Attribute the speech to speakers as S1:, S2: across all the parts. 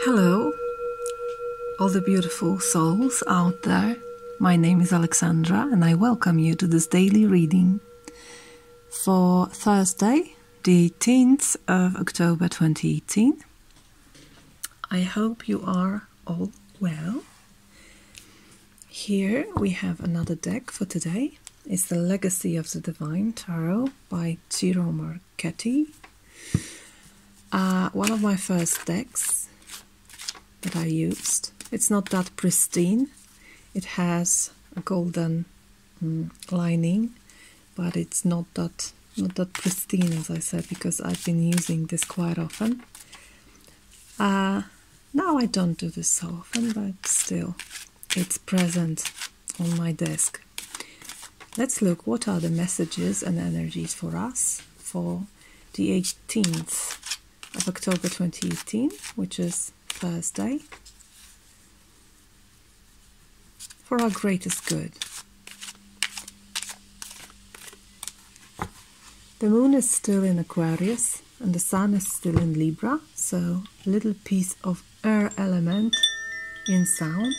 S1: Hello, all the beautiful souls out there. My name is Alexandra and I welcome you to this daily reading for Thursday, the 18th of October 2018. I hope you are all well. Here we have another deck for today. It's the Legacy of the Divine Tarot by Ciro Marchetti. One of my first decks that I used. It's not that pristine. It has a golden lining, but it's not that pristine, as I said, because I've been using this quite often. Now I don't do this so often, but still, it's present on my desk. Let's look what are the messages and energies for us for the 18th of October 2018, which is Thursday, for our greatest good. The moon is still in Aquarius and the sun is still in Libra, so a little piece of air element in sound.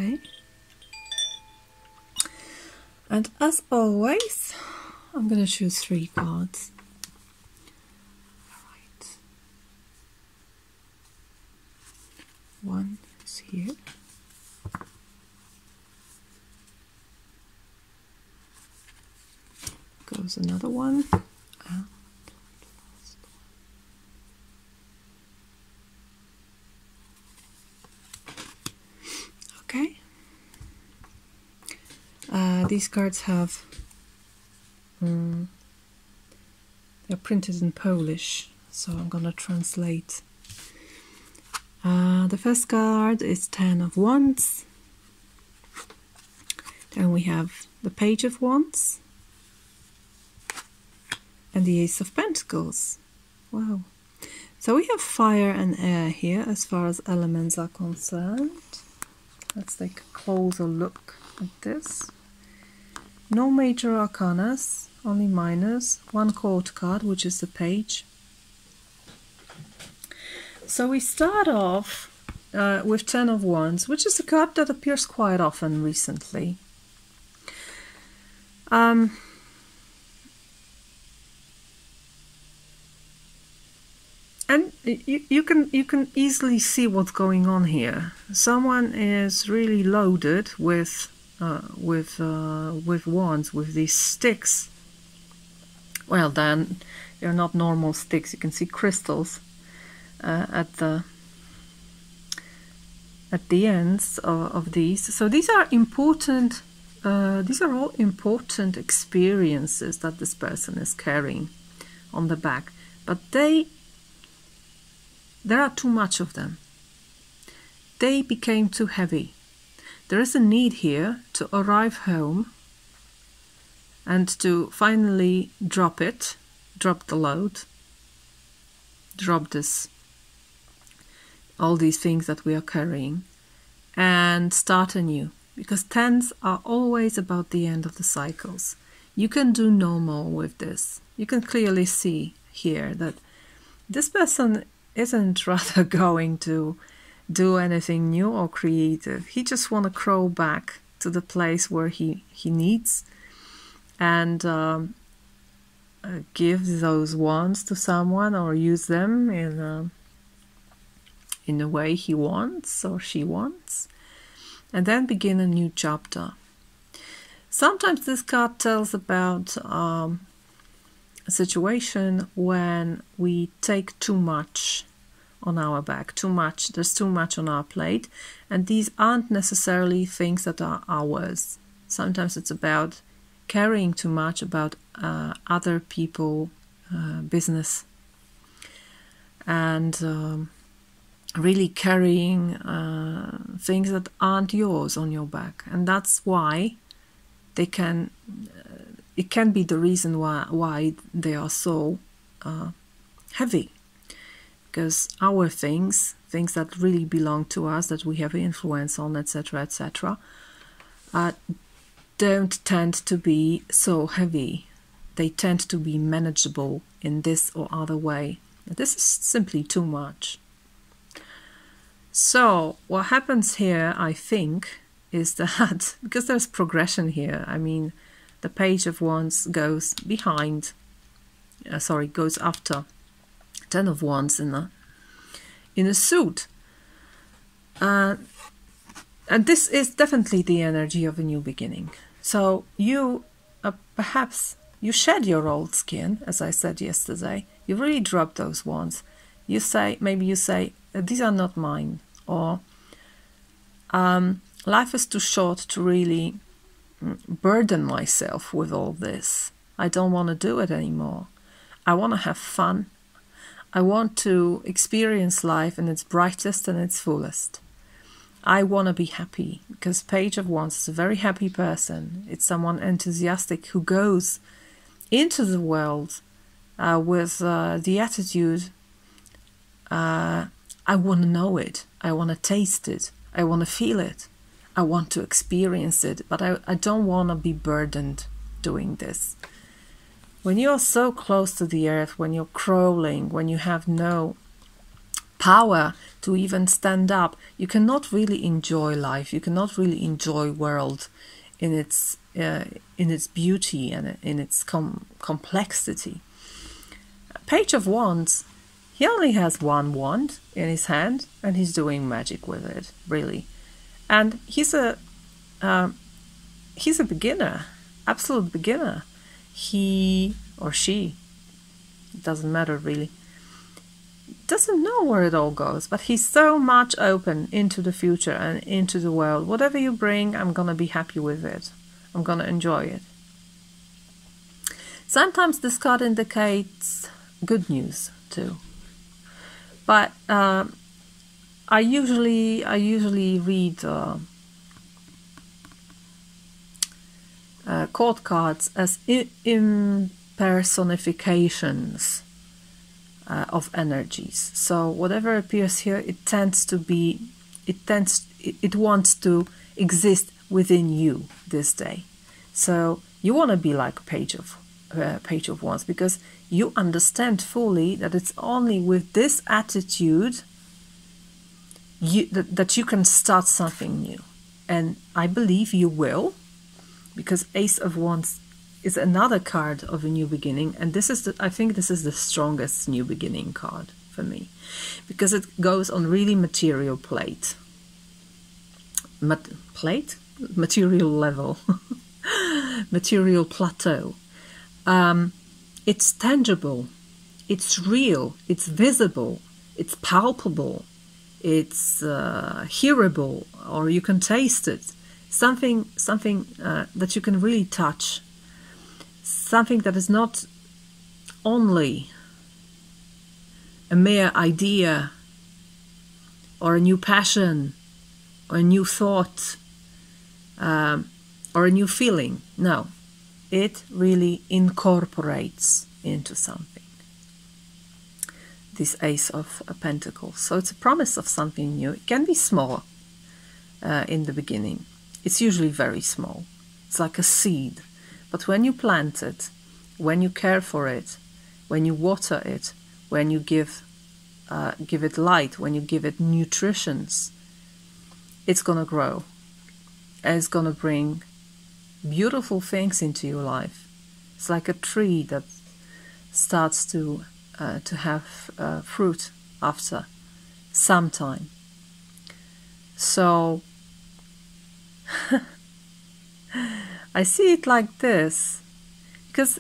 S1: Okay. And as always, I'm going to choose 3 cards. Alright. One is here. Goes another one. Okay. These cards have they're printed in Polish, so I'm gonna translate. The first card is 10 of Wands. Then we have the Page of Wands and the Ace of Pentacles. Wow. So we have fire and air here as far as elements are concerned. Let's take a closer look at this. No major arcanas, only minors. 1 court card, which is the Page. So we start off with 10 of Wands, which is a card that appears quite often recently. And you can easily see what's going on here. Someone is really loaded with wands, with these sticks. Well, then they're not normal sticks. You can see crystals at the ends of these. So these are important. These are all important experiences that this person is carrying on the back, but there are too much of them. They became too heavy. There is a need here to arrive home and to finally drop the load, drop all these things that we are carrying and start anew. Because 10s are always about the end of the cycles. You can do no more with this. You can clearly see here that this person isn't rather going to do anything new or creative. He just want to crawl back to the place where he needs and give those wands to someone or use them in a way he wants or she wants, and then begin a new chapter. Sometimes this card tells about a situation when we take too much on our back, there's too much on our plate, and these aren't necessarily things that are ours. Sometimes it's about carrying too much about other people, business, and really carrying things that aren't yours on your back, and that's why it can be the reason why they are so heavy. because our things that really belong to us, that we have influence on, etc., etc., don't tend to be so heavy. They tend to be manageable in this or other way. This is simply too much. So what happens here, I think, is that because there's progression here, I mean, the Page of Wands goes behind, goes after Ten of Wands in a suit. And this is definitely the energy of a new beginning. So you perhaps you shed your old skin, as I said yesterday. You really drop those wands. You say, maybe you say, these are not mine, or life is too short to really burden myself with all this. I don't want to do it anymore. I want to have fun. I want to experience life in its brightest and its fullest. I want to be happy, because Page of Wands is a very happy person. It's someone enthusiastic who goes into the world with the attitude, I want to know it, I want to taste it, I want to feel it, I want to experience it, but I don't want to be burdened doing this. When you're so close to the earth, when you're crawling, when you have no power to even stand up, you cannot really enjoy life. You cannot really enjoy world in its beauty and in its complexity. Page of Wands, he only has one wand in his hand, and he's doing magic with it, really. And he's a beginner, absolute beginner. He or she, it doesn't matter really, doesn't know where it all goes, but he's so much open into the future and into the world. Whatever you bring, I'm gonna be happy with it. I'm gonna enjoy it. Sometimes this card indicates good news too, but I usually read court cards as impersonifications of energies. So whatever appears here, it wants to exist within you this day. So you want to be like a Page of Wands, because you understand fully that it's only with this attitude that you can start something new. And I believe you will, because Ace of Wands is another card of a new beginning, and I think this is the strongest new beginning card for me, because it goes on really material material level, material plateau. It's tangible, it's real, it's visible, it's palpable, it's hearable, or you can taste it. Something that you can really touch. Something that is not only a mere idea or a new passion or a new thought or a new feeling. No, it really incorporates into something. This Ace of Pentacles. So it's a promise of something new. It can be small in the beginning. It's usually very small. It's like a seed. But when you plant it, when you care for it, when you water it, when you give it light, when you give it nutritions, it's going to grow. And it's going to bring beautiful things into your life. It's like a tree that starts to have fruit after some time. So I see it like this, because,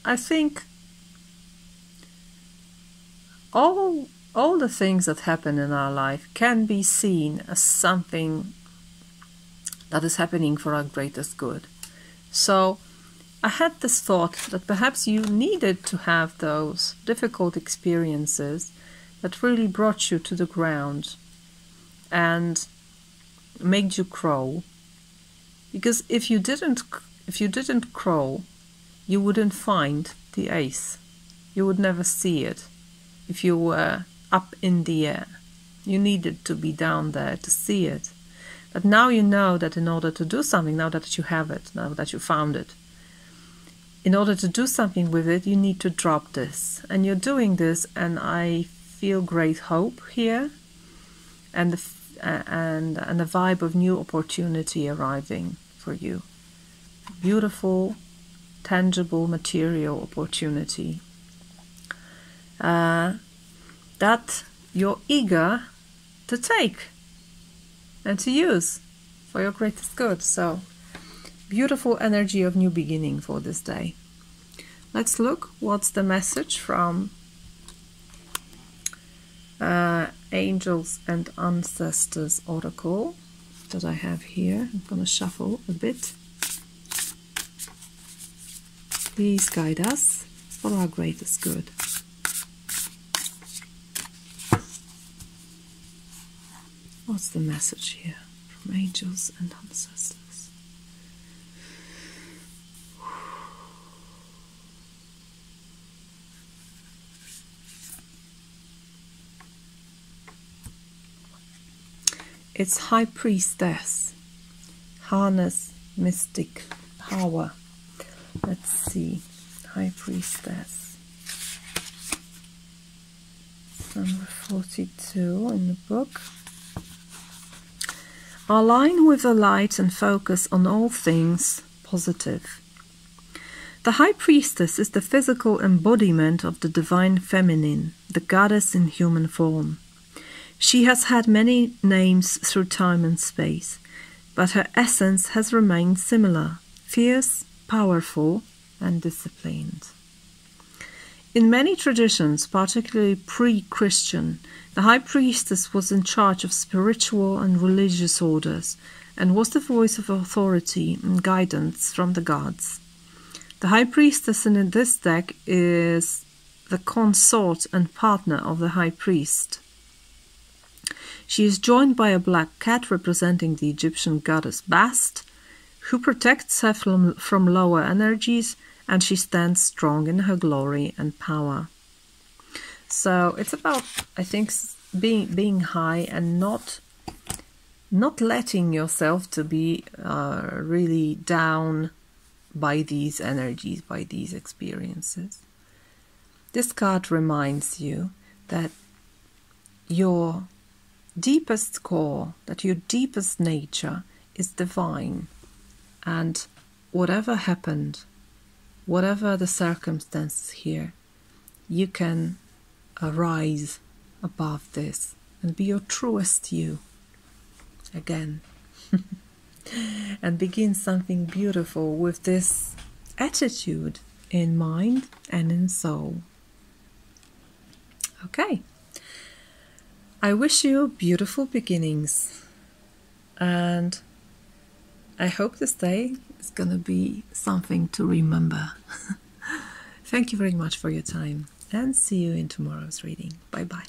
S1: I think all the things that happen in our life can be seen as something that is happening for our greatest good. So I had this thought that perhaps you needed to have those difficult experiences that really brought you to the ground and made you crawl. Because if you didn't crawl, you wouldn't find the ace. You would never see it. if you were up in the air. You needed to be down there to see it. But now you know that in order to do something, now that you have it, now that you found it, in order to do something with it, you need to drop this. And you're doing this, and I feel great hope here, and a vibe of new opportunity arriving for you. Beautiful, tangible, material opportunity that you're eager to take and to use for your greatest good. So, beautiful energy of new beginning for this day. Let's look what's the message from Angels and Ancestors Oracle that I have here. I'm going to shuffle a bit. Please guide us for our greatest good. What's the message here from Angels and Ancestors? It's High Priestess. Harness mystic power. Let's see. High Priestess. Number 42 in the book. Align with the light and focus on all things positive. The High Priestess is the physical embodiment of the divine feminine, the goddess in human form. She has had many names through time and space, but her essence has remained similar, fierce, powerful, and disciplined. In many traditions, particularly pre-Christian, the High Priestess was in charge of spiritual and religious orders and was the voice of authority and guidance from the gods. The High Priestess in this deck is the consort and partner of the High Priest. She is joined by a black cat representing the Egyptian goddess Bast, who protects her from lower energies, and she stands strong in her glory and power. So it's about, I think, being high and not letting yourself to be really down by these energies, by these experiences. This card reminds you that your deepest core, that your deepest nature is divine, and whatever happened, whatever the circumstances here, you can arise above this and be your truest you again and begin something beautiful with this attitude in mind and in soul. Okay, I wish you beautiful beginnings, and I hope this day is going to be something to remember. Thank you very much for your time, and see you in tomorrow's reading. Bye bye.